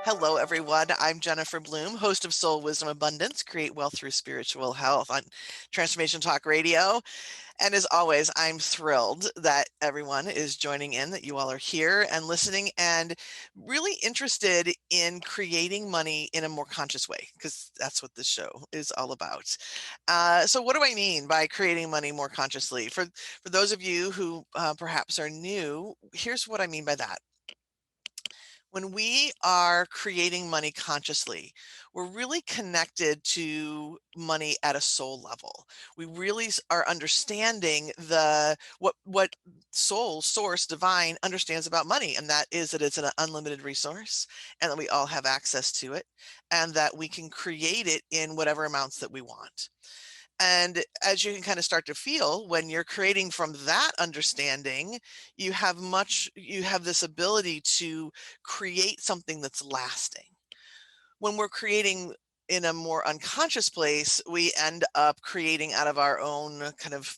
Hello, everyone. I'm Jennifer Bloome, host of Soul Wisdom Abundance, Create Wealth Through Spiritual Health on Transformation Talk Radio. And as always, I'm thrilled that everyone is joining in, that you all are here and listening and really interested in creating money in a more conscious way, because that's what this show is all about. So what do I mean by creating money more consciously? For those of you who perhaps are new, here's what I mean by that. When we are creating money consciously, we're really connected to money at a soul level. We really are understanding what soul, source, divine understands about money, and that is that it's an unlimited resource and that we all have access to it and that we can create it in whatever amounts that we want. And as you can kind of start to feel, when you're creating from that understanding, you have this ability to create something that's lasting. When we're creating in a more unconscious place, we end up creating out of our own kind of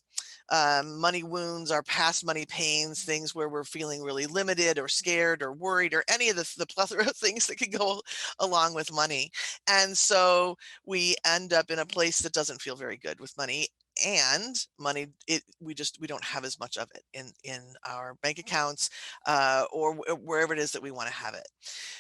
money wounds, our past money pains, things where we're feeling really limited or scared or worried or any of the plethora of things that can go along with money. And so we end up in a place that doesn't feel very good with money. And money, we don't have as much of it in our bank accounts or wherever it is that we want to have it.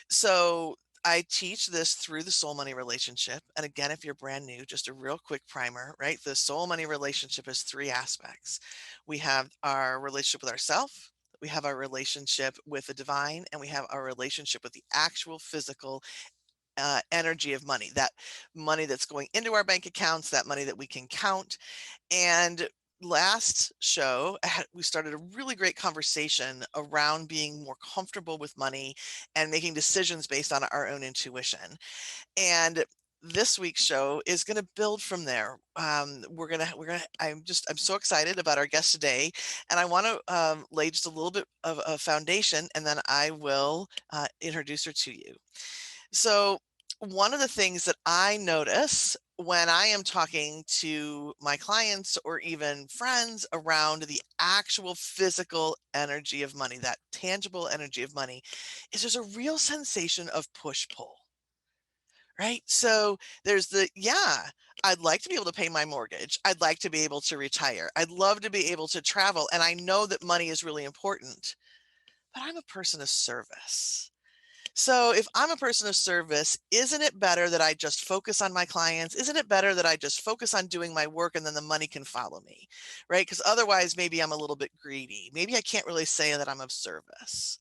So I teach this through the soul money relationship. And again, if you're brand new, just a real quick primer, right? The soul money relationship has three aspects. We have our relationship with ourselves, we have our relationship with the divine, and we have our relationship with the actual physical energy of money, that money that's going into our bank accounts, that money that we can count. And last show, we started a really great conversation around being more comfortable with money and making decisions based on our own intuition. And this week's show is going to build from there. I'm so excited about our guest today, and I want to lay just a little bit of a foundation, and then I will introduce her to you. So one of the things that I notice when I am talking to my clients or even friends around the actual physical energy of money, that tangible energy of money, is there's a real sensation of push-pull, right? So there's I'd like to be able to pay my mortgage. I'd like to be able to retire. I'd love to be able to travel. And I know that money is really important, but I'm a person of service. So if I'm a person of service, isn't it better that I just focus on my clients? Isn't it better that I just focus on doing my work and then the money can follow me, right? Because otherwise, maybe I'm a little bit greedy. Maybe I can't really say that I'm of service.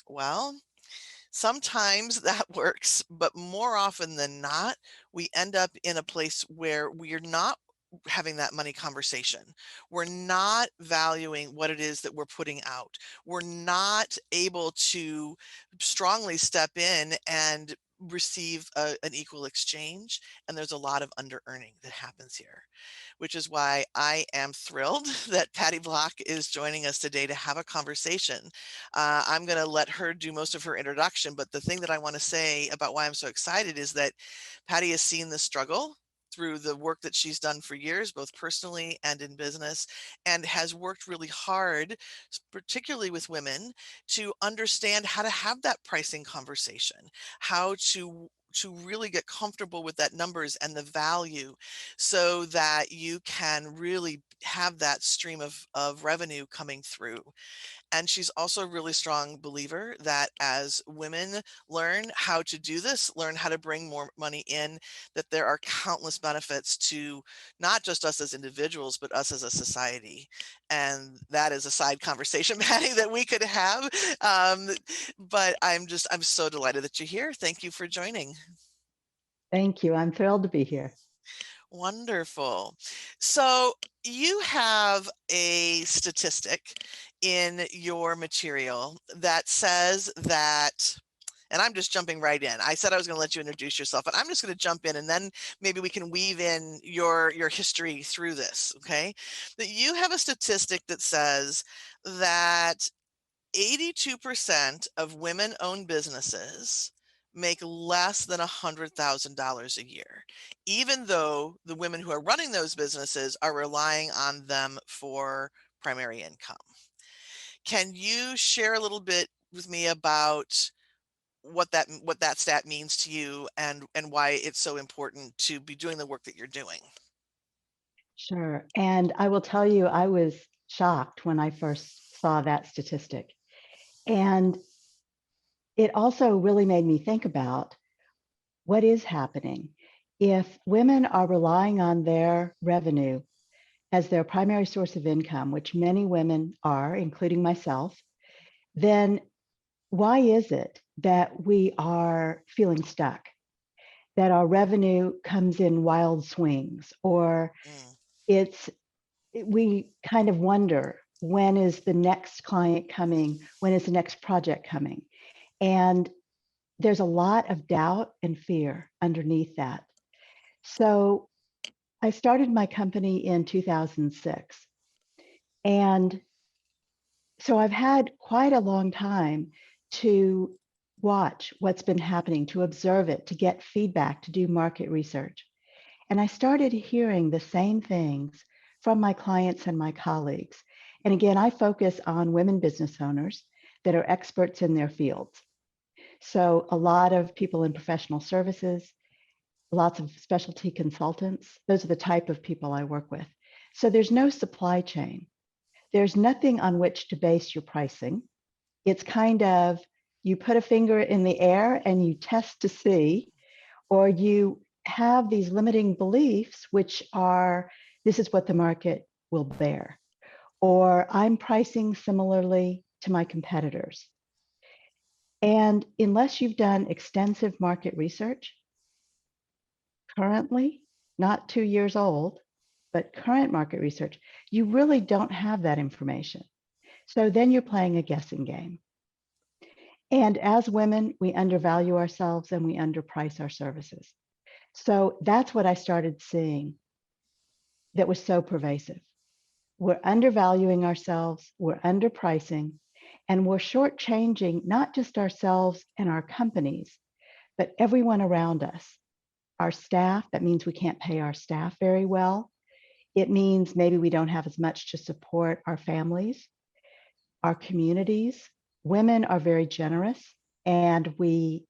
Well, sometimes that works, but more often than not, we end up in a place where we're not having that money conversation. We're not valuing what it is that we're putting out. We're not able to strongly step in and receive an equal exchange. And there's a lot of under earning that happens here, which is why I am thrilled that Patty Block is joining us today to have a conversation. I'm going to let her do most of her introduction, but the thing that I want to say about why I'm so excited is that Patty has seen the struggle through the work that she's done for years, both personally and in business, and has worked really hard, particularly with women, to understand how to have that pricing conversation, how to really get comfortable with that numbers and the value so that you can really have that stream of revenue coming through. And she's also a really strong believer that as women learn how to do this, learn how to bring more money in, that there are countless benefits to not just us as individuals, but us as a society. And that is a side conversation, Patty, that we could have. Um, but I'm so delighted that you're here. Thank you for joining. Thank you. I'm thrilled to be here. Wonderful. So you have a statistic in your material that says that, and I'm just jumping right in. I said I was going to let you introduce yourself, and I'm just going to jump in, and then maybe we can weave in your history through this, okay? That you have a statistic that says that 82% of women-owned businesses make less than $100,000 a year, even though the women who are running those businesses are relying on them for primary income. Can you share a little bit with me about what that stat means to you and why it's so important to be doing the work that you're doing? Sure. And I will tell you, I was shocked when I first saw that statistic. And it also really made me think about what is happening. If women are relying on their revenue as their primary source of income, which many women are, including myself, then why is it that we are feeling stuck? That our revenue comes in wild swings, or Mm, it's we kind of wonder, when is the next client coming? When is the next project coming? And there's a lot of doubt and fear underneath that. So I started my company in 2006. And so I've had quite a long time to watch what's been happening, to observe it, to get feedback, to do market research. And I started hearing the same things from my clients and my colleagues. And again, I focus on women business owners that are experts in their fields. So a lot of people in professional services, lots of specialty consultants. Those are the type of people I work with. So there's no supply chain. There's nothing on which to base your pricing. It's kind of, you put a finger in the air and you test to see, or you have these limiting beliefs, which are, this is what the market will bear, or I'm pricing similarly to my competitors. And unless you've done extensive market research, currently, not 2 years old, but current market research, you really don't have that information. So then you're playing a guessing game. And as women, we undervalue ourselves and we underprice our services. So that's what I started seeing that was so pervasive. We're undervaluing ourselves, we're underpricing, and we're shortchanging not just ourselves and our companies, but everyone around us. Our staff, that means we can't pay our staff very well. It means maybe we don't have as much to support our families, our communities. Women are very generous, and we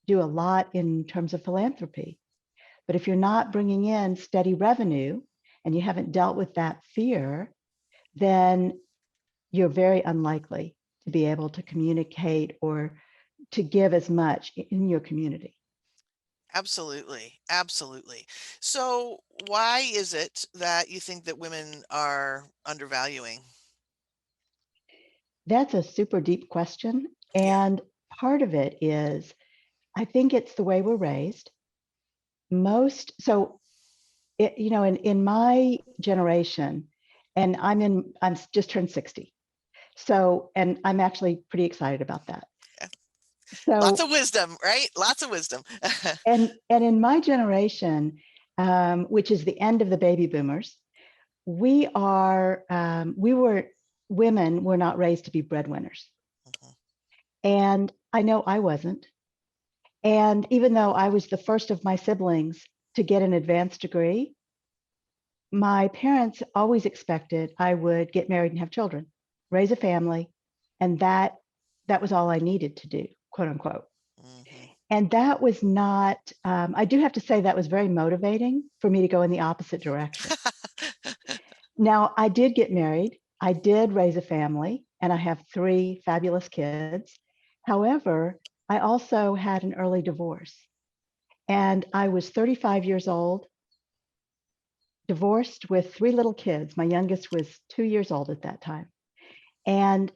do a lot in terms of philanthropy. But if you're not bringing in steady revenue and you haven't dealt with that fear, then you're very unlikely to be able to communicate or to give as much in your community. absolutely. Absolutely. So why is it that you think that women are undervaluing? That's a super deep question. Yeah. And part of it is, I think it's the way we're raised. So, in my generation, and I'm just turned 60. So, and I'm actually pretty excited about that. Yeah. Lots So, of wisdom, right? Lots of wisdom. and in my generation, which is the end of the baby boomers, we were, women were not raised to be breadwinners. Mhm. And I know I wasn't. And even though I was the first of my siblings to get an advanced degree, my parents always expected I would get married and have children, raise a family, and that was all I needed to do, quote unquote. Mhm. And that was not, I do have to say that was very motivating for me to go in the opposite direction. Now, I did get married, I did raise a family, and I have 3 fabulous kids. However, I also had an early divorce, and I was 35 years old, divorced with 3 little kids. My youngest was 2 years old at that time. And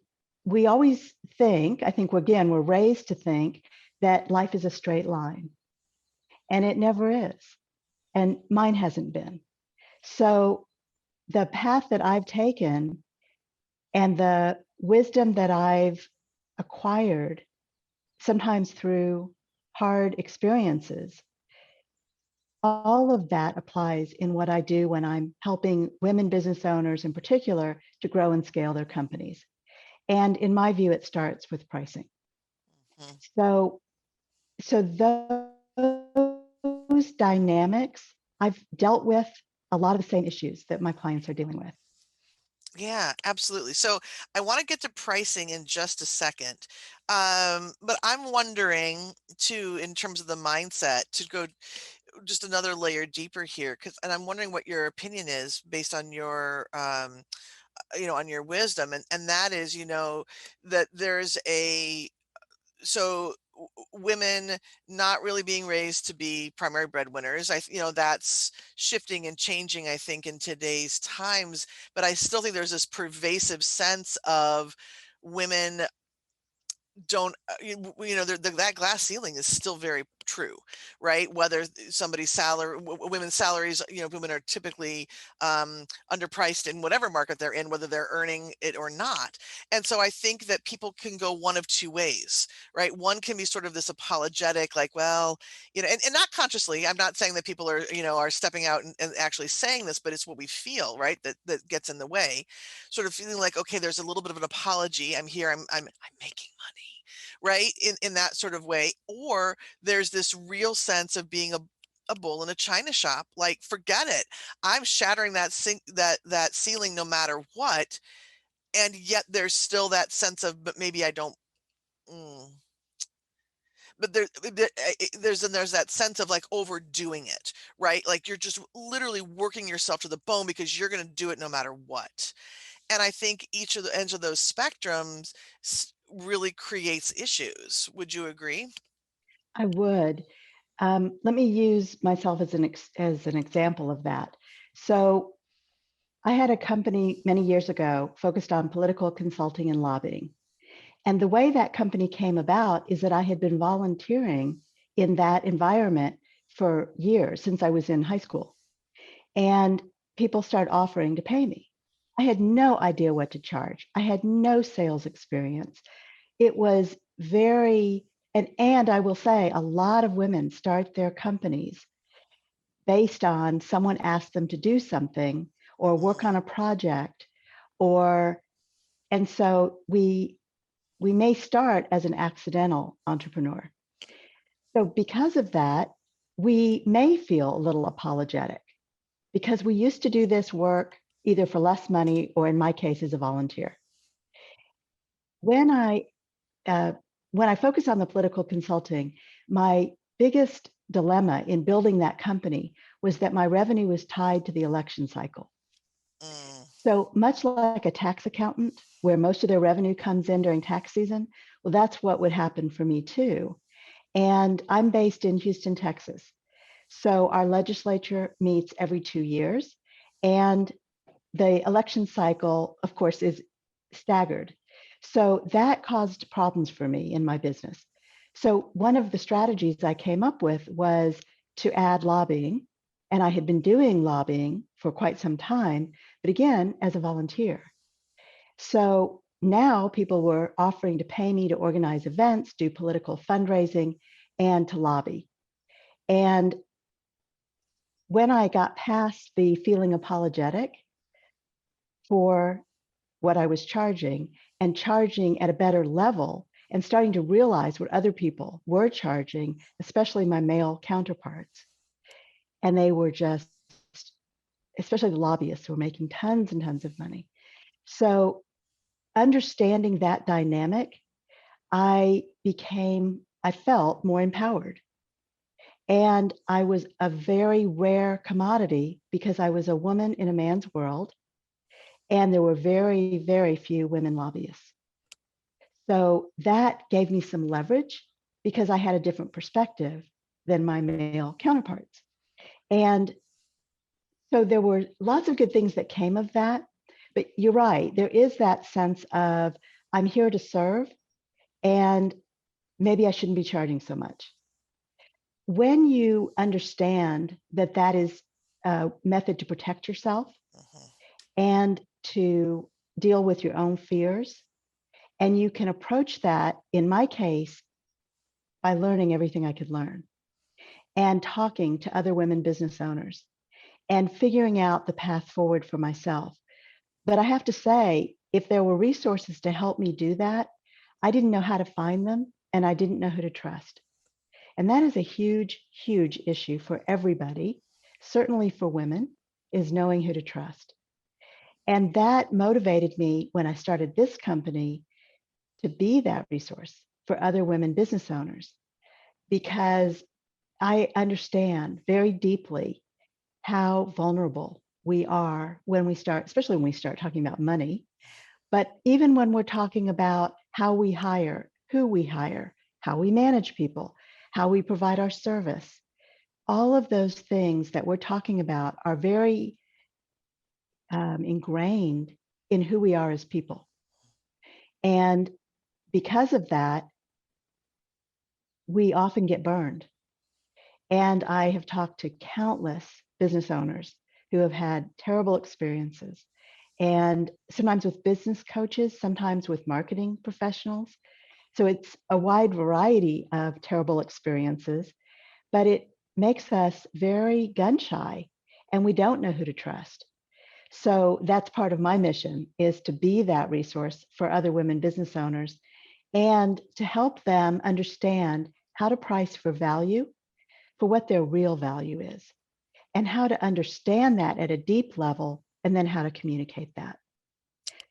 we always think, I think, again, we're raised to think that life is a straight line, and it never is. And mine hasn't been. So the path that I've taken and the wisdom that I've acquired, sometimes through hard experiences, all of that applies in what I do when I'm helping women business owners in particular to grow and scale their companies. And in my view, it starts with pricing. Mhm. So, so those dynamics, I've dealt with a lot of the same issues that my clients are dealing with. Yeah, absolutely. So I want to get to pricing in just a second. But I'm wondering too, in terms of the mindset, to go just another layer deeper here, and I'm wondering what your opinion is based on your on your wisdom, and that is, that there's a so women not really being raised to be primary breadwinners. That's shifting and changing, I think, in today's times, but I still think there's this pervasive sense of women don't that glass ceiling is still very true, right? Whether somebody's salary, women's salaries, women are typically underpriced in whatever market they're in, whether they're earning it or not. And so I think that people can go one of two ways, right? One can be sort of this apologetic, like, well, and not consciously. I'm not saying that people are, are stepping out and actually saying this, but it's what we feel, right? That gets in the way, sort of feeling like, okay, there's a little bit of an apology. I'm here. I'm making money, right? In that sort of way. Or there's this real sense of being a bull in a china shop. Like, forget it. I'm shattering that ceiling no matter what. And yet there's still that sense of, but maybe I don't. Mm. But there's that sense of like overdoing it, right? Like you're just literally working yourself to the bone because you're going to do it no matter what. And I think each of the ends of those spectrums really creates issues. Would you agree? I would. Let me use myself as as an example of that. So I had a company many years ago focused on political consulting and lobbying. And the way that company came about is that I had been volunteering in that environment for years since I was in high school. And people started offering to pay me. I had no idea what to charge. I had no sales experience. It was very, and I will say a lot of women start their companies based on someone asked them to do something or work on Mm, a project, or and so we may start as an accidental entrepreneur. So because of that, we may feel a little apologetic because we used to do this work either for less money or in my case as a volunteer. When I uh, when I focus on the political consulting, my biggest dilemma in building that company was that my revenue was tied to the election cycle. mm, So much like a tax accountant, where most of their revenue comes in during tax season, well, that's what would happen for me too. And I'm based in Houston, Texas. So our legislature meets every 2 years, and the election cycle, of course, is staggered. So that caused problems for me in my business. So one of the strategies I came up with was to add lobbying. And I had been doing lobbying for quite some time, but again, as a volunteer. So now people were offering to pay me to organize events, do political fundraising, and to lobby. And when I got past the feeling apologetic for what I was charging and charging at a better level and starting to realize what other people were charging, especially my male counterparts. And they were just, especially the lobbyists who were making tons and tons of money. So understanding that dynamic, I felt more empowered. And I was a very rare commodity because I was a woman in a man's world, and there were very, very few women lobbyists. So that gave me some leverage because I had a different perspective than my male counterparts. And so there were lots of good things that came of that. But you're right, there is that sense of I'm here to serve, and maybe I shouldn't be charging so much. When you understand that that is a method to protect yourself mhm. and to deal with your own fears, and you can approach that, in my case, by learning everything I could learn and talking to other women business owners and figuring out the path forward for myself. But I have to say, if there were resources to help me do that, I didn't know how to find them and I didn't know who to trust. And that is a huge, huge issue for everybody, certainly for women, is knowing who to trust. And that motivated me when I started this company to be that resource for other women business owners, because I understand very deeply how vulnerable we are when we start, especially when we start talking about money. But even when we're talking about how we hire, who we hire, how we manage people, how we provide our service, all of those things that we're talking about are very ingrained in who we are as people. And because of that, we often get burned. And I have talked to countless business owners who have had terrible experiences, and sometimes with business coaches, sometimes with marketing professionals. So it's a wide variety of terrible experiences, but it makes us very gun shy and we don't know who to trust. So that's part of my mission, is to be that resource for other women business owners and to help them understand how to price for value, for what their real value is, and how to understand that at a deep level, and then how to communicate that.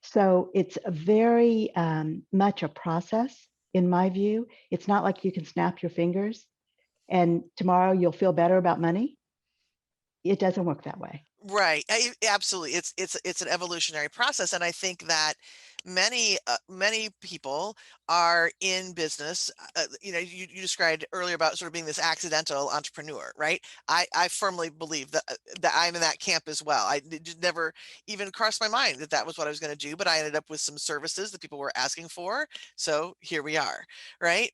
So it's a very much a process, in my view. It's not like you can snap your fingers and tomorrow you'll feel better about money. It doesn't work that way. Right. Absolutely. It's an evolutionary process, and I think that many people are in business. You described earlier about sort of being this accidental entrepreneur, right? I firmly believe that I'm in that camp as well. It just never even crossed my mind that that was what I was going to do, but I ended up with some services that people were asking for, so here we are, right?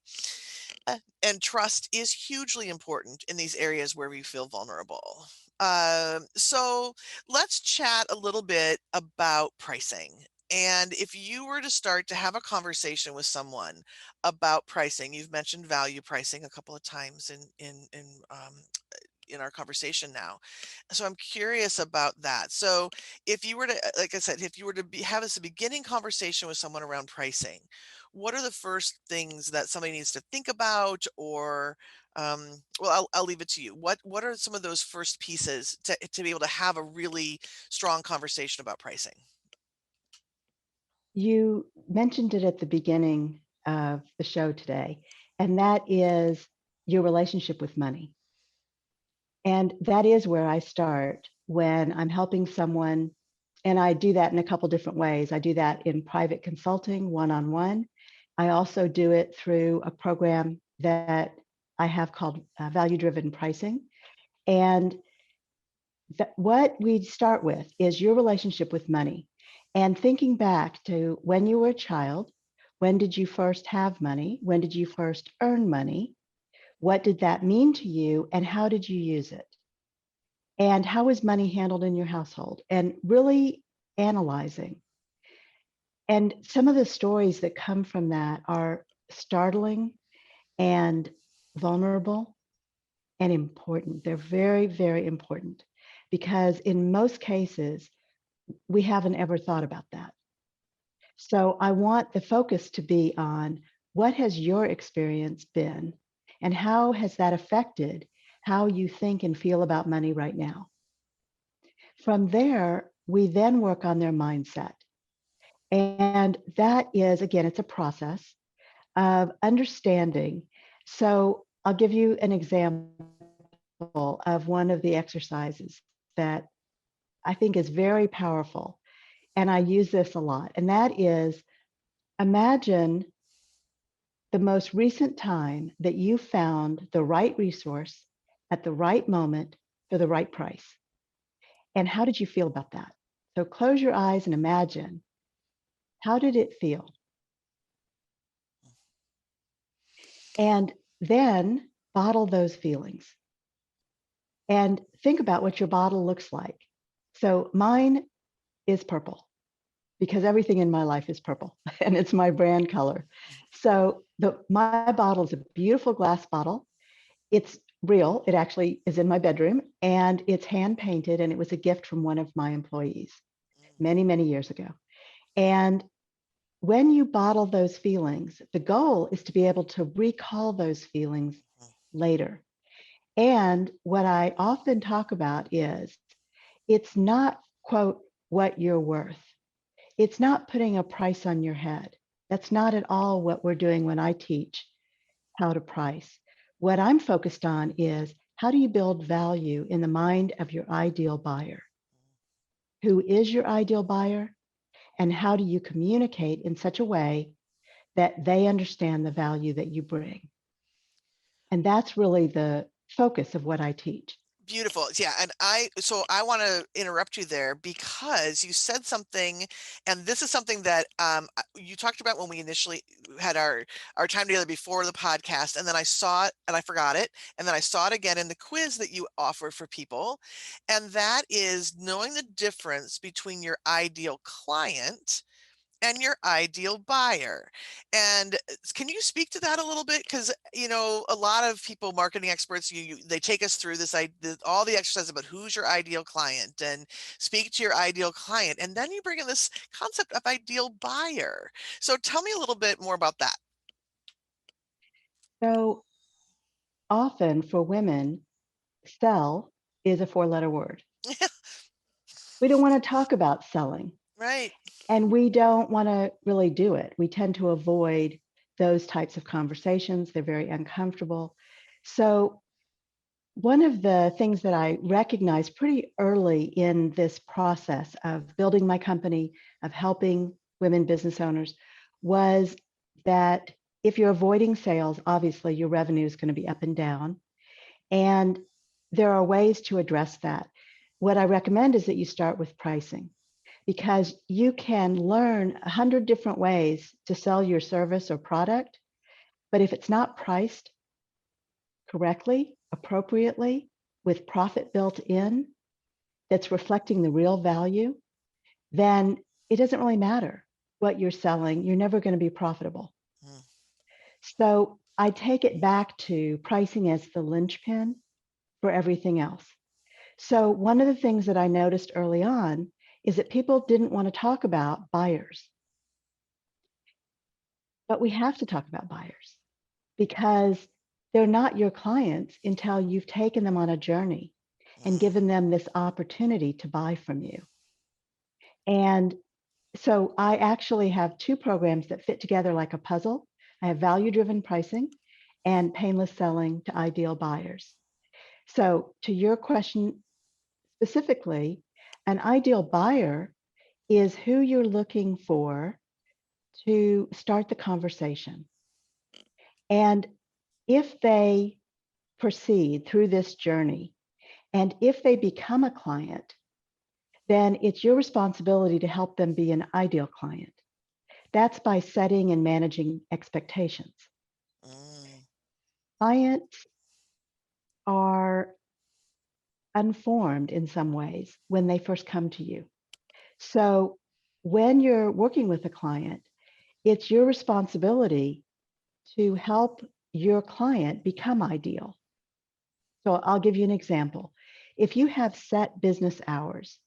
And trust is hugely important in these areas where we feel vulnerable. So let's chat a little bit about pricing. And if you were to start to have a conversation with someone about pricing, you've mentioned value pricing a couple of times in our conversation now. So I'm curious about that. So if you were to, like I said, if you were to have this beginning conversation with someone around pricing, what are the first things that somebody needs to think about, or well, I'll leave it to you. What are some of those first pieces to be able to have a really strong conversation about pricing? You mentioned it at the beginning of the show today, and that is your relationship with money. And that is where I start when I'm helping someone. And I do that in a couple different ways. I do that in private consulting, one-on-one. I also do it through a program that I have called value-driven pricing. And what we start with is your relationship with money. And thinking back to when you were a child, when did you first have money? When did you first earn money? What did that mean to you? And how did you use it? And how is money handled in your household? And really analyzing. And some of the stories that come from that are startling and vulnerable and important. They're very, very important because in most cases, we haven't ever thought about that. So I want the focus to be on what has your experience been and how has that affected how you think and feel about money right now? From there, we then work on their mindset. And that is, again, it's a process of understanding. So I'll give you an example of one of the exercises that I think is very powerful. And I use this a lot. And that is, imagine the most recent time that you found the right resource at the right moment for the right price. And how did you feel about that? So close your eyes and imagine, how did it feel? And then bottle those feelings and think about what your bottle looks like. So mine is purple because everything in my life is purple and it's my brand color. So my bottle is a beautiful glass bottle. It's real. It actually is in my bedroom and it's hand painted, and it was a gift from one of my employees many, many years ago. And when you bottle those feelings, the goal is to be able to recall those feelings later. And what I often talk about is it's not, quote, what you're worth. It's not putting a price on your head. That's not at all what we're doing when I teach how to price. What I'm focused on is how do you build value in the mind of your ideal buyer? Who is your ideal buyer? And how do you communicate in such a way that they understand the value that you bring? And that's really the focus of what I teach. Beautiful. Yeah. And so I want to interrupt you there because you said something, and this is something that you talked about when we initially had our time together before the podcast. And then I saw it and I forgot it. And then I saw it again in the quiz that you offer for people. And that is knowing the difference between your ideal client and your ideal buyer. And can you speak to that a little bit? Because a lot of people, marketing experts, they take us through all the exercises about who's your ideal client and speak to your ideal client, and then you bring in this concept of ideal buyer. So tell me a little bit more about that. So often for women, sell is a 4-letter word. We don't want to talk about selling, Right. and we don't want to really do it. We tend to avoid those types of conversations. They're very uncomfortable. So one of the things that I recognized pretty early in this process of building my company, of helping women business owners, was that if you're avoiding sales, obviously your revenue is going to be up and down. And there are ways to address that. What I recommend is that you start with pricing, because you can learn 100 different ways to sell your service or product. But if it's not priced correctly, appropriately, with profit built in, that's reflecting the real value, then it doesn't really matter what you're selling. You're never going to be profitable. Mm. So I take it back to pricing as the linchpin for everything else. So one of the things that I noticed early on is that people didn't want to talk about buyers. But we have to talk about buyers because they're not your clients until you've taken them on a journey and Mm. given them this opportunity to buy from you. And so I actually have 2 programs that fit together like a puzzle. I have value-driven pricing and painless selling to ideal buyers. So to your question specifically, an ideal buyer is who you're looking for to start the conversation. And if they proceed through this journey, and if they become a client, then it's your responsibility to help them be an ideal client. That's by setting and managing expectations. Mm. Clients are unformed in some ways when they first come to you. So when you're working with a client, it's your responsibility to help your client become ideal. So I'll give you an example. If you have set business hours,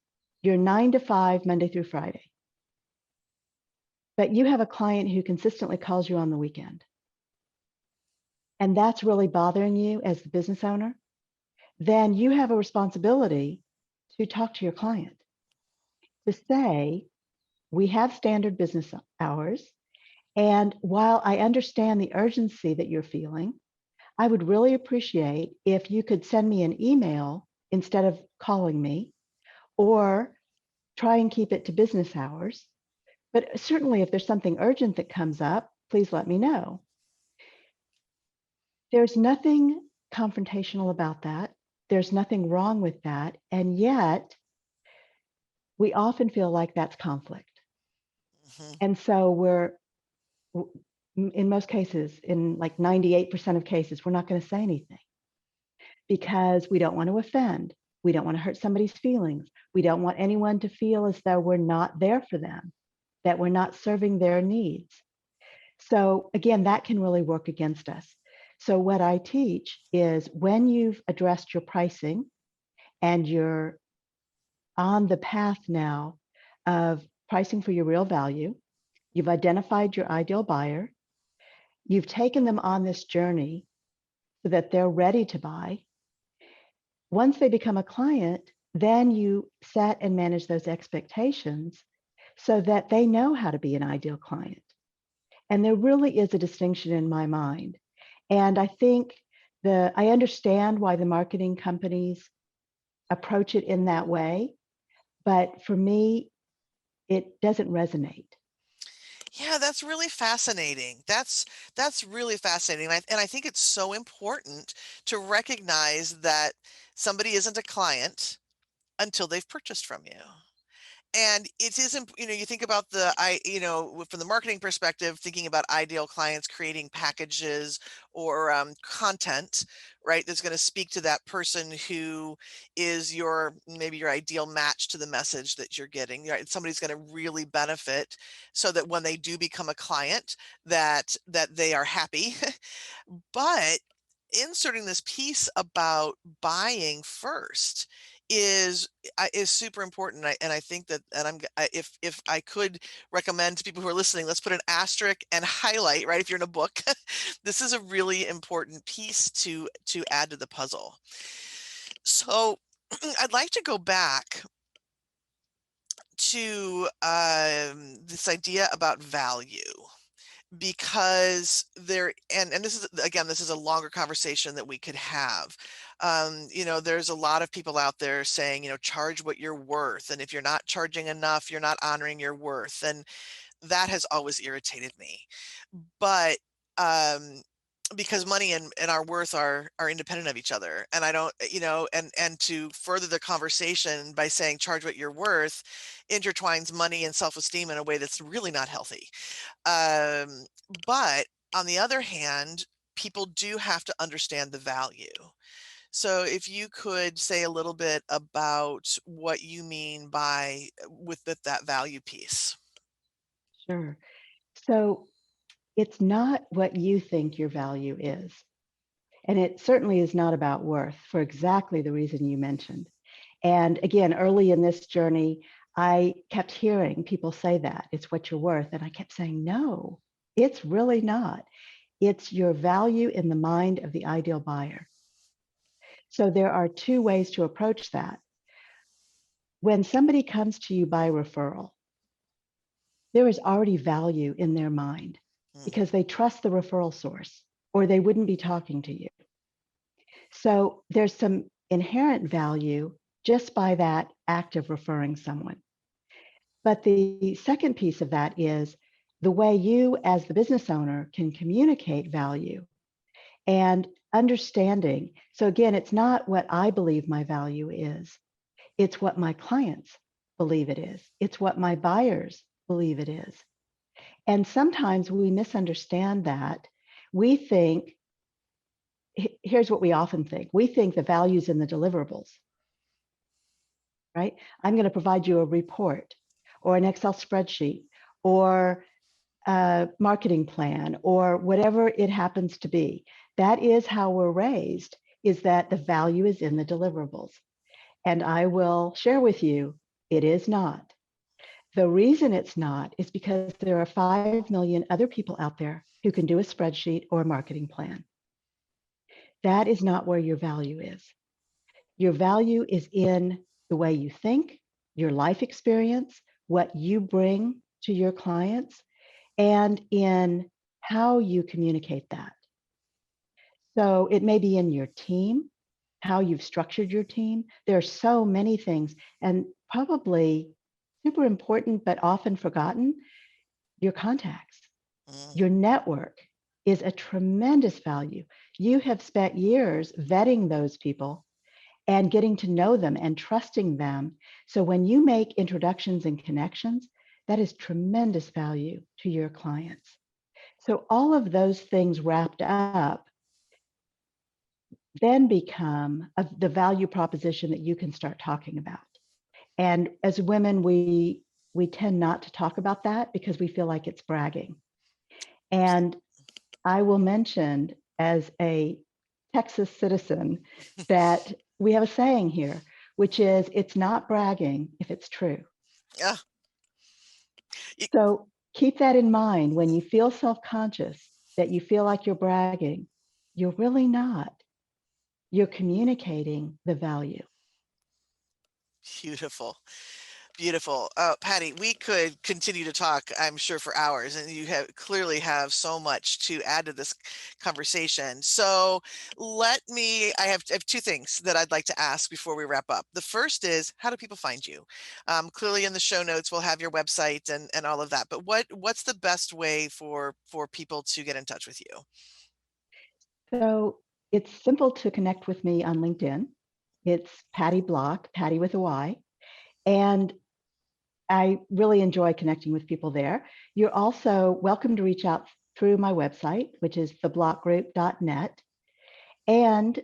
you're 9 to 5, Monday through Friday, but you have a client who consistently calls you on the weekend, and that's really bothering you as the business owner, then you have a responsibility to talk to your client to say, we have standard business hours. And while I understand the urgency that you're feeling, I would really appreciate if you could send me an email instead of calling me, or try and keep it to business hours. But certainly if there's something urgent that comes up, please let me know. There's nothing confrontational about that. There's nothing wrong with that. And yet we often feel like that's conflict. Mhm. And so in most cases, in like 98% of cases, we're not going to say anything because we don't want to offend. We don't want to hurt somebody's feelings. We don't want anyone to feel as though we're not there for them, that we're not serving their needs. So again, that can really work against us. So what I teach is when you've addressed your pricing and you're on the path now of pricing for your real value. You've identified your ideal buyer. You've taken them on this journey so that they're ready to buy. Once they become a client, then you set and manage those expectations so that they know how to be an ideal client. And there really is a distinction in my mind. And I think I understand why the marketing companies approach it in that way, but for me, it doesn't resonate. Yeah, that's really fascinating. That's really fascinating. And I think it's so important to recognize that somebody isn't a client until they've purchased from you. And it isn't, you think about from the marketing perspective, thinking about ideal clients, creating packages or content, right? That's going to speak to that person who is maybe your ideal match to the message that you're getting, right? Somebody's going to really benefit so that when they do become a client, that they are happy. But inserting this piece about buying first is super important. And I think that, and if I could recommend to people who are listening, let's put an asterisk and highlight, right? If you're in a book, this is a really important piece to add to the puzzle. So I'd like to go back to this idea about value, because and this is a longer conversation that we could have. There's a lot of people out there saying, charge what you're worth, and if you're not charging enough, you're not honoring your worth, and that has always irritated me. But because money and our worth are independent of each other, and I don't, and to further the conversation by saying charge what you're worth intertwines money and self-esteem in a way that's really not healthy. um, but on the other hand, people do have to understand the value. So if you could say a little bit about what you mean by with that value piece. Sure. So it's not what you think your value is. And it certainly is not about worth for exactly the reason you mentioned. And again, early in this journey, I kept hearing people say that it's what you're worth. And I kept saying, no, it's really not. It's your value in the mind of the ideal buyer. So there are two ways to approach that. When somebody comes to you by referral, there is already value in their mind Mm, because they trust the referral source or they wouldn't be talking to you. So there's some inherent value just by that act of referring someone. But the second piece of that is the way you, as the business owner, can communicate value and understanding. So again, it's not what I believe my value is, it's what my clients believe it is, it's what my buyers believe it is. And sometimes we misunderstand that. We think, here's what we often think. We think the value's in the deliverables, right? I'm going to provide you a report or an Excel spreadsheet or a marketing plan or whatever it happens to be. That is how we're raised, is that the value is in the deliverables. And I will share with you, it is not. The reason it's not is because there are 5 million other people out there who can do a spreadsheet or a marketing plan. That is not where your value is. Your value is in the way you think, your life experience, what you bring to your clients, and in how you communicate that. So it may be in your team, how you've structured your team. There are so many things, and probably super important, but often forgotten, your contacts, mm. your network is a tremendous value. You have spent years vetting those people and getting to know them and trusting them. So when you make introductions and connections, that is tremendous value to your clients. So all of those things wrapped up then become the value proposition that you can start talking about. And as women, we tend not to talk about that because we feel like it's bragging. And I will mention, as a Texas citizen, that we have a saying here, which is it's not bragging if it's true. Yeah. So keep that in mind when you feel self-conscious that you feel like you're bragging. You're really not. You're communicating the value. Beautiful. Beautiful. Patty, we could continue to talk, I'm sure, for hours, and you have clearly have so much to add to this conversation. So I have two things that I'd like to ask before we wrap up. The first is, how do people find you? Clearly in the show notes, we'll have your website and all of that, but what's the best way for people to get in touch with you? So it's simple to connect with me on LinkedIn. It's Patty Block, Patty with a Y. And I really enjoy connecting with people there. You're also welcome to reach out through my website, which is theblockgroup.net. And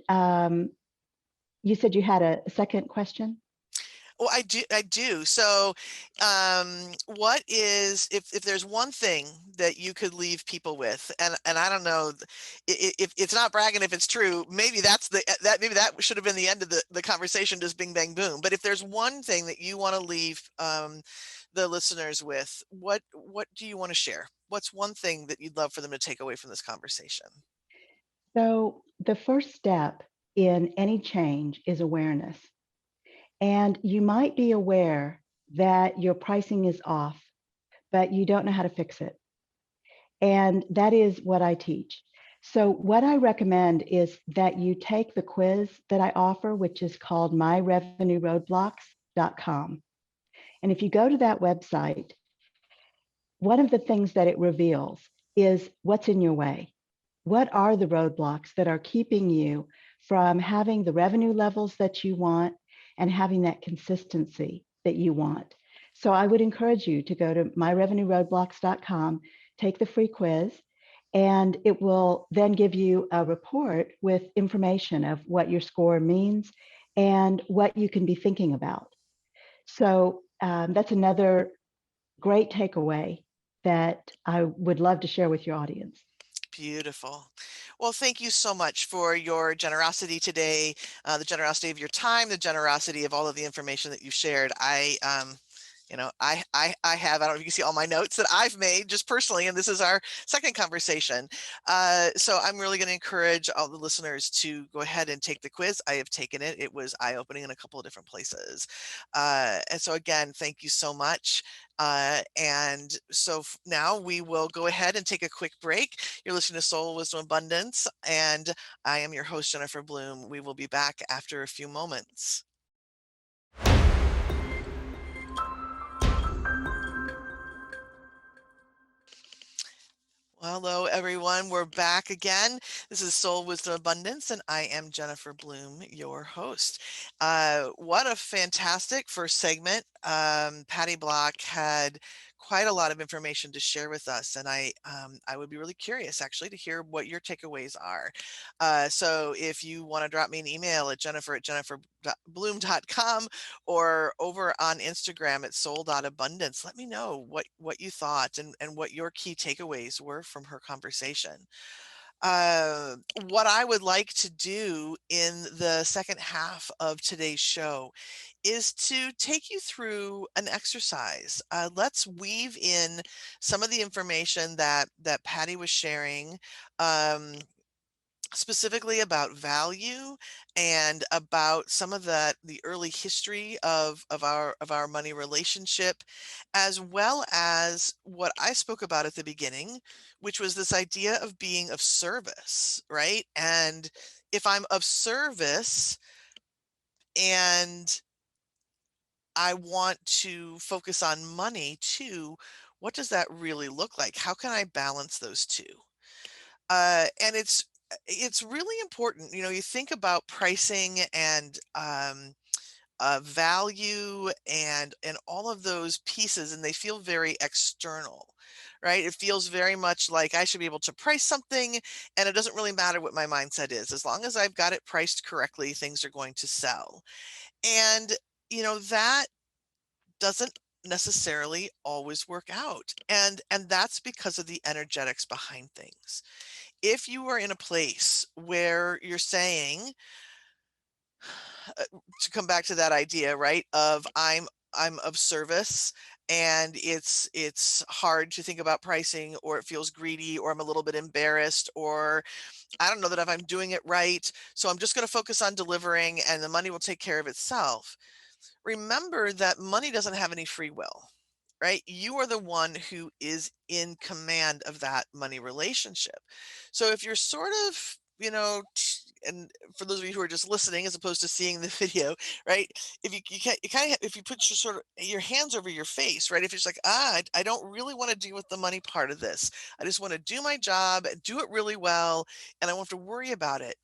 you said you had a second question? Well, I do. So, what is if there's one thing that you could leave people with, and I don't know, if it's not bragging, if it's true, maybe maybe that should have been the end of the conversation, just bing bang boom. But if there's one thing that you want to leave the listeners with, what do you want to share? What's one thing that you'd love for them to take away from this conversation? So the first step in any change is awareness. And you might be aware that your pricing is off, but you don't know how to fix it. And that is what I teach. So, what I recommend is that you take the quiz that I offer, which is called myrevenueroadblocks.com. And if you go to that website, one of the things that it reveals is what's in your way. What are the roadblocks that are keeping you from having the revenue levels that you want and having that consistency that you want? So I would encourage you to go to myrevenueroadblocks.com, take the free quiz, and it will then give you a report with information of what your score means and what you can be thinking about. So that's another great takeaway that I would love to share with your audience. Beautiful. Well, thank you so much for your generosity today, the generosity of your time, the generosity of all of the information that you shared. I don't know if you can see all my notes that I've made just personally, and this is our second conversation. So I'm really going to encourage all the listeners to go ahead and take the quiz. I have taken it. It was eye-opening in a couple of different places. And so again, thank you so much. And so now we will go ahead and take a quick break. You're listening to Soul Wisdom Abundance, and I am your host, Jennifer Bloome. We will be back after a few moments. Well, hello, everyone. We're back again. This is Soul Wisdom Abundance, and I am Jennifer Bloome, your host. What a fantastic first segment. Patty Block had quite a lot of information to share with us, and I would be really curious, actually, to hear what your takeaways are. So if you want to drop me an email at jennifer@jenniferbloom.com or over on Instagram at soul.abundance. Let me know what you thought and what your key takeaways were from her conversation. What I would like to do in the second half of today's show is to take you through an exercise. Let's weave in some of the information that Patty was sharing. Specifically about value and about some of the early history of our money relationship, as well as what I spoke about at the beginning, which was this idea of being of service, right? And if I'm of service and I want to focus on money too, what does that really look like? How can I balance those two? And it's really important. You know, you think about pricing and value and all of those pieces, and they feel very external, right? It feels very much like I should be able to price something, and it doesn't really matter what my mindset is. As long as I've got it priced correctly, things are going to sell. And that doesn't necessarily always work out, and that's because of the energetics behind things. If you are in a place where you're saying, to come back to that idea, right, of I'm of service and it's hard to think about pricing, or it feels greedy, or I'm a little bit embarrassed, or I don't know that if I'm doing it right, so I'm just going to focus on delivering and the money will take care of itself. Remember that money doesn't have any free will, right? You are the one who is in command of that money relationship. So if you're sort of, and for those of you who are just listening as opposed to seeing the video, right? If you can't, you kind of, if you put your sort of your hands over your face, right? If it's like, I don't really want to deal with the money part of this. I just want to do my job, do it really well, and I won't have to worry about it,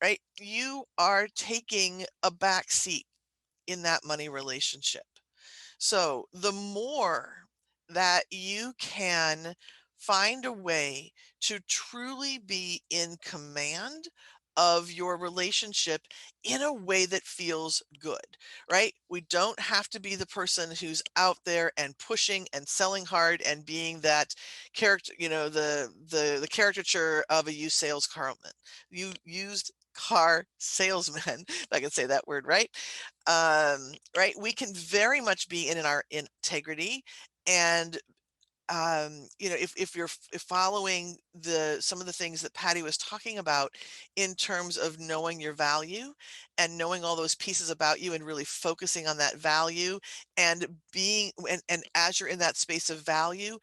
right? You are taking a back seat in that money relationship. So the more that you can find a way to truly be in command of your relationship in a way that feels good, right? We don't have to be the person who's out there and pushing and selling hard and being that character, the caricature of a used sales carman. You used car salesman, if I can say that word right. Right, we can very much be in our integrity, and if you're following some of the things that Patty was talking about in terms of knowing your value and knowing all those pieces about you and really focusing on that value and being and as you're in that space of value,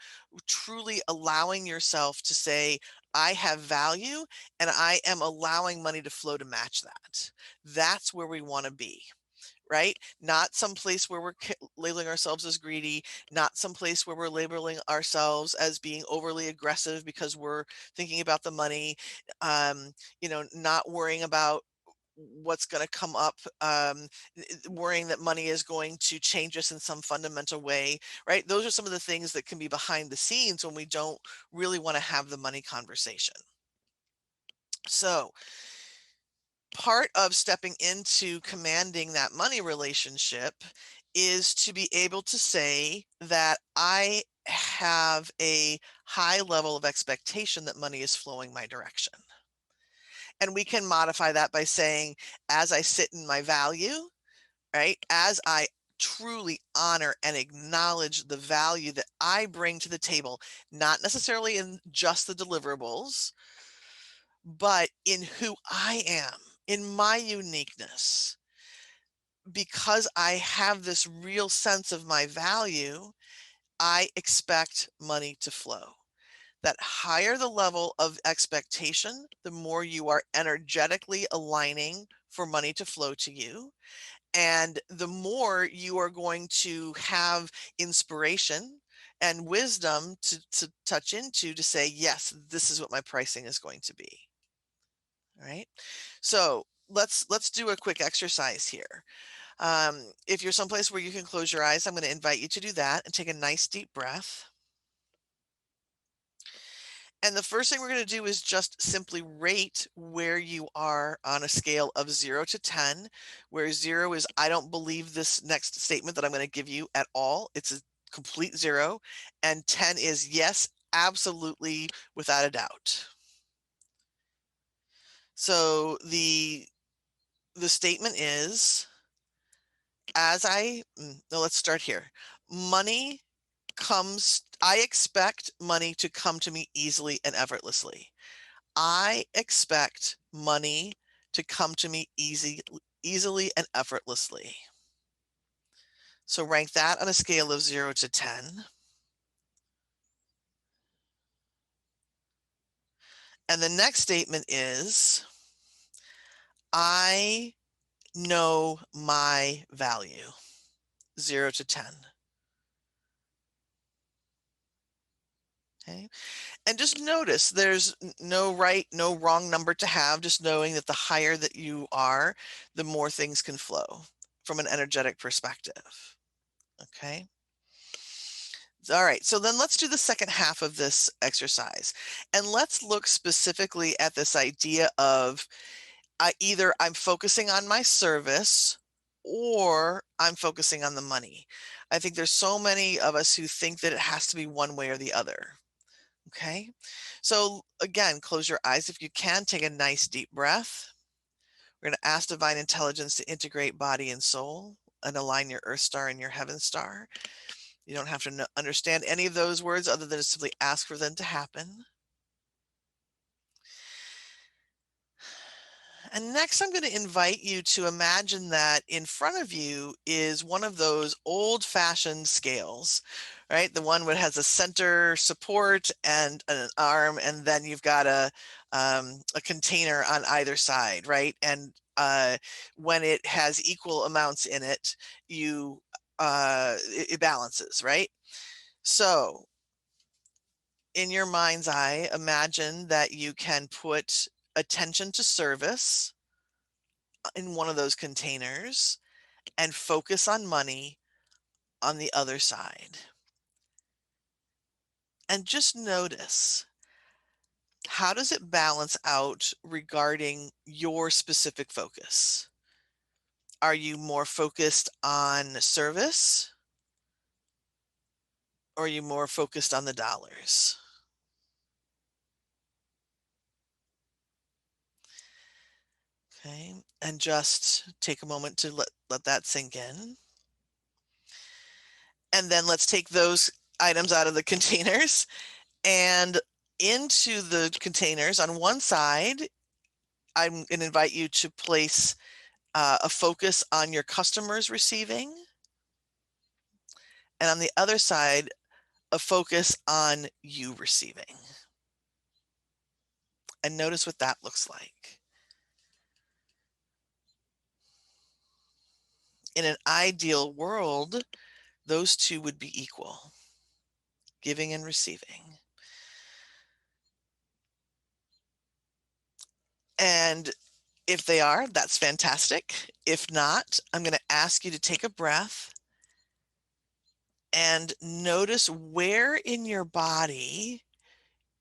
truly allowing yourself to say, I have value and I am allowing money to flow to match that. That's where we want to be, right? Not some place where we're labeling ourselves as greedy, not some place where we're labeling ourselves as being overly aggressive because we're thinking about the money, not worrying about what's going to come up, worrying that money is going to change us in some fundamental way, right? Those are some of the things that can be behind the scenes when we don't really want to have the money conversation. So part of stepping into commanding that money relationship is to be able to say that I have a high level of expectation that money is flowing my direction. And we can modify that by saying, as I sit in my value, right, as I truly honor and acknowledge the value that I bring to the table, not necessarily in just the deliverables, but in who I am, in my uniqueness. Because I have this real sense of my value, I expect money to flow. That higher the level of expectation, the more you are energetically aligning for money to flow to you. And the more you are going to have inspiration and wisdom to touch into to say, yes, this is what my pricing is going to be. All right. So let's do a quick exercise here. If you're someplace where you can close your eyes, I'm going to invite you to do that and take a nice deep breath. And the first thing we're going to do is just simply rate where you are on a scale of 0 to 10, where 0 is, I don't believe this next statement that I'm going to give you at all. It's a complete 0. And 10 is, yes, absolutely, without a doubt. So the statement is, let's start here. I expect money to come to me easily and effortlessly. I expect money to come to me easily and effortlessly. So rank that on a scale of 0 to 10. And the next statement is, I know my value, 0 to 10. Okay. And just notice there's no right, no wrong number to have, just knowing that the higher that you are, the more things can flow from an energetic perspective. Okay. All right, so then let's do the second half of this exercise. And let's look specifically at this idea of either I'm focusing on my service or I'm focusing on the money. I think there's so many of us who think that it has to be one way or the other. Okay, so again, close your eyes if you can, take a nice deep breath. We're going to ask divine intelligence to integrate body and soul and align your earth star and your heaven star. You don't have to understand any of those words other than to simply ask for them to happen. And next, I'm going to invite you to imagine that in front of you is one of those old-fashioned scales, right? The one that has a center support and an arm, and then you've got a container on either side, right? And when it has equal amounts in it, it balances, right? So in your mind's eye, imagine that you can put attention to service in one of those containers and focus on money on the other side. And just notice, how does it balance out regarding your specific focus? Are you more focused on service, or are you more focused on the dollars? Okay, and just take a moment to let that sink in. And then let's take those items out of the containers and into the containers. On one side, I'm going to invite you to place a focus on your customers receiving, and on the other side, a focus on you receiving. And notice what that looks like. In an ideal world, those two would be equal, giving and receiving. And if they are, that's fantastic. If not, I'm going to ask you to take a breath and notice where in your body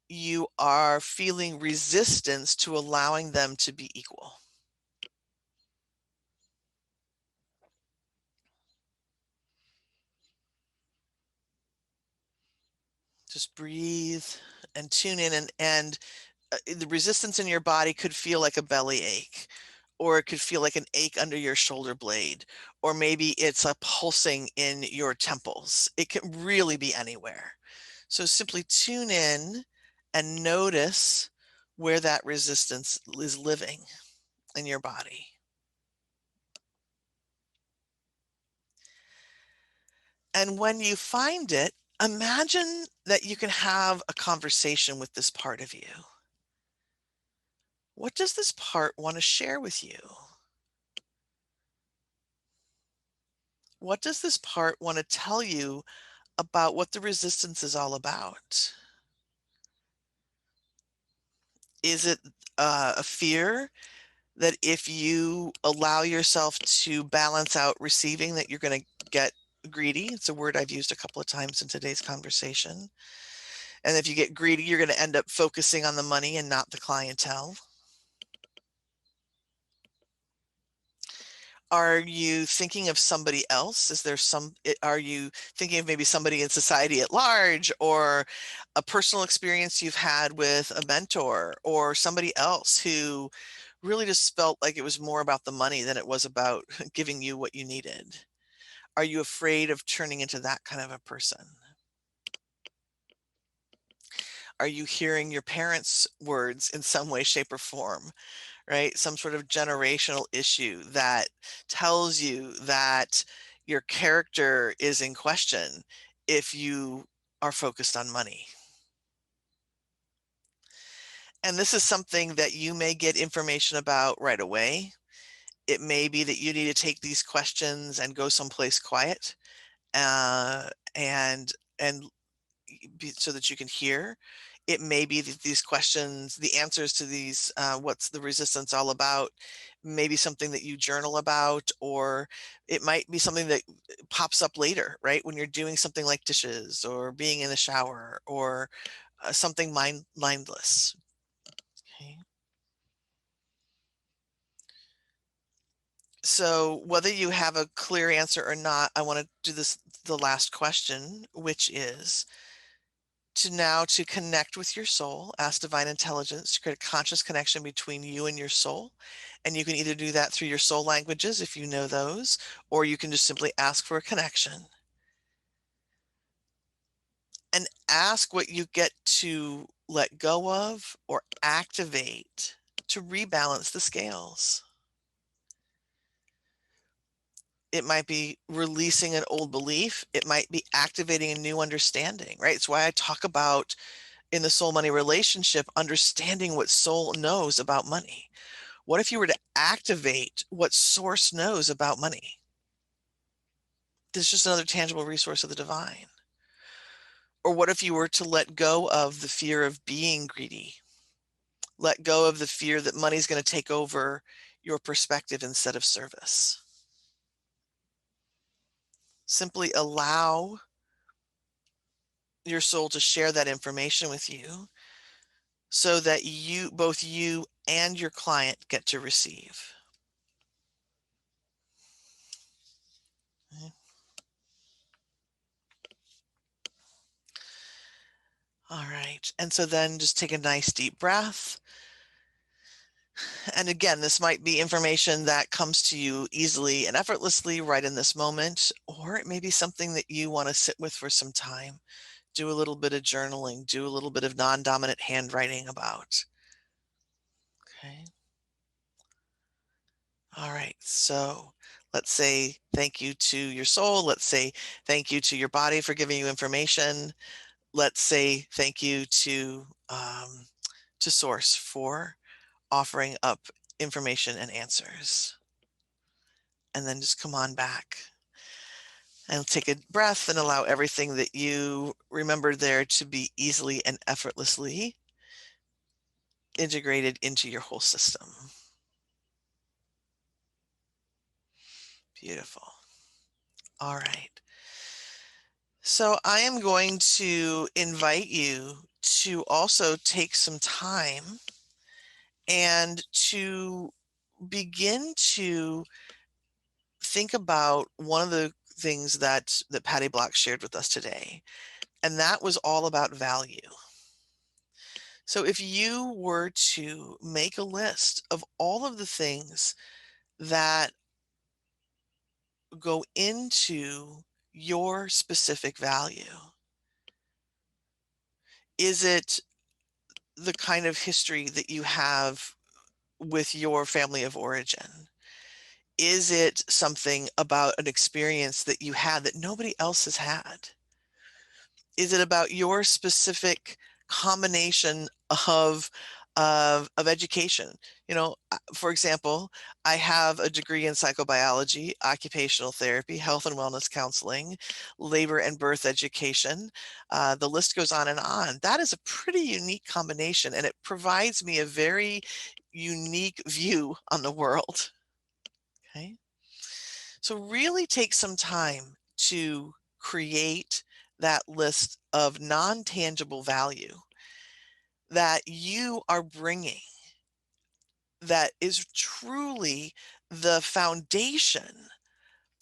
you are feeling resistance to allowing them to be equal. Just breathe and tune in, and the resistance in your body could feel like a belly ache, or it could feel like an ache under your shoulder blade, or maybe it's a pulsing in your temples. It can really be anywhere. So simply tune in and notice where that resistance is living in your body. And when you find it, imagine that you can have a conversation with this part of you. What does this part want to share with you? What does this part want to tell you about what the resistance is all about? Is it a fear that if you allow yourself to balance out receiving, that you're going to get greedy? It's a word I've used a couple of times in today's conversation. And if you get greedy, you're going to end up focusing on the money and not the clientele. Are you thinking of somebody else? Are you thinking of maybe somebody in society at large, or a personal experience you've had with a mentor, or somebody else who really just felt like it was more about the money than it was about giving you what you needed? Are you afraid of turning into that kind of a person? Are you hearing your parents' words in some way, shape, or form? Right? Some sort of generational issue that tells you that your character is in question if you are focused on money. And this is something that you may get information about right away. It may be that you need to take these questions and go someplace quiet, uh, and and so that you can hear. It may be that these questions, the answers to these, what's the resistance all about, maybe something that you journal about, or it might be something that pops up later, right? When you're doing something like dishes or being in the shower, or something mindless. Okay. So whether you have a clear answer or not, I want to do the last question, which is to connect with your soul. Ask divine intelligence to create a conscious connection between you and your soul. And you can either do that through your soul languages, if you know those, or you can just simply ask for a connection. and ask what you get to let go of or activate to rebalance the scales. It might be releasing an old belief. It might be activating a new understanding, right? It's why I talk about in the soul money relationship, understanding what soul knows about money. What if you were to activate what source knows about money? There's just another tangible resource of the divine. Or what if you were to let go of the fear of being greedy? Let go of the fear that money's going to take over your perspective instead of service. Simply allow your soul to share that information with you so that both you and your client get to receive. All right. And so then just take a nice deep breath. And again, this might be information that comes to you easily and effortlessly right in this moment, or it may be something that you want to sit with for some time. Do a little bit of journaling, do a little bit of non-dominant handwriting about. Okay. All right. So let's say thank you to your soul. Let's say thank you to your body for giving you information. Let's say thank you to Source for offering up information and answers. And then just come on back and take a breath and allow everything that you remembered there to be easily and effortlessly integrated into your whole system. Beautiful. All right. So I am going to invite you to also take some time and to begin to think about one of the things that Patty Block shared with us today, and that was all about value. So if you were to make a list of all of the things that go into your specific value, is it the kind of history that you have with your family of origin? Is it something about an experience that you had that nobody else has had? Is it about your specific combination of education? You know, for example, I have a degree in psychobiology, occupational therapy, health and wellness counseling, labor and birth education. The list goes on and on. That is a pretty unique combination, and it provides me a very unique view on the world. Okay. So really take some time to create that list of non-tangible value that you are bringing that is truly the foundation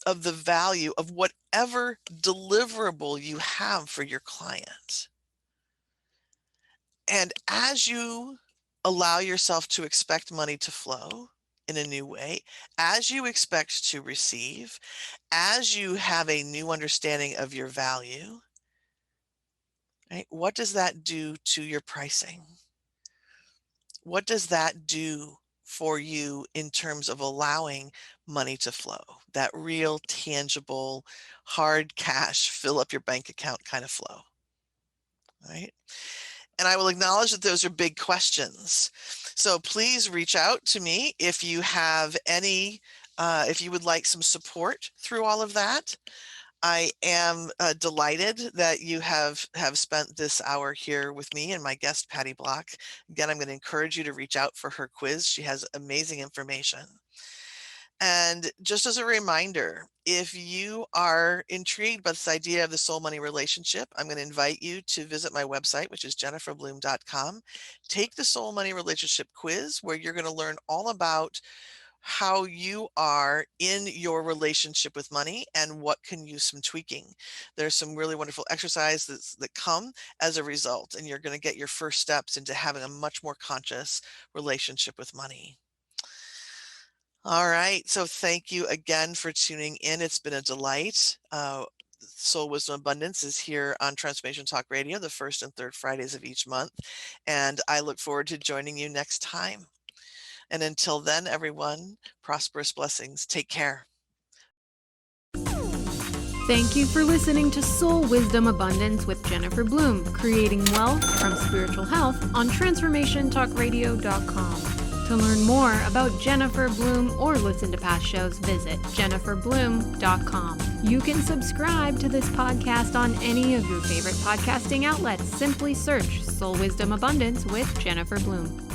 of the value of whatever deliverable you have for your client. And as you allow yourself to expect money to flow in a new way, as you expect to receive, as you have a new understanding of your value, right? What does that do to your pricing? What does that do for you in terms of allowing money to flow? That real, tangible, hard cash, fill up your bank account kind of flow, right? And I will acknowledge that those are big questions. So please reach out to me if you have any, if you would like some support through all of that. I am delighted that you have spent this hour here with me and my guest, Patty Block. Again, I'm going to encourage you to reach out for her quiz. She has amazing information. And just as a reminder, if you are intrigued by this idea of the soul money relationship, I'm going to invite you to visit my website, which is jenniferbloome.com. Take the soul money relationship quiz, where you're going to learn all about how you are in your relationship with money and what can use some tweaking. There's some really wonderful exercises that come as a result, and you're going to get your first steps into having a much more conscious relationship with money. All right. So thank you again for tuning in. It's been a delight. Soul Wisdom Abundance is here on Transformation Talk Radio, the first and third Fridays of each month. And I look forward to joining you next time. And until then, everyone, prosperous blessings. Take care. Thank you for listening to Soul Wisdom Abundance with Jennifer Bloome, creating wealth from spiritual health on TransformationTalkRadio.com. To learn more about Jennifer Bloome or listen to past shows, visit JenniferBloome.com. You can subscribe to this podcast on any of your favorite podcasting outlets. Simply search Soul Wisdom Abundance with Jennifer Bloome.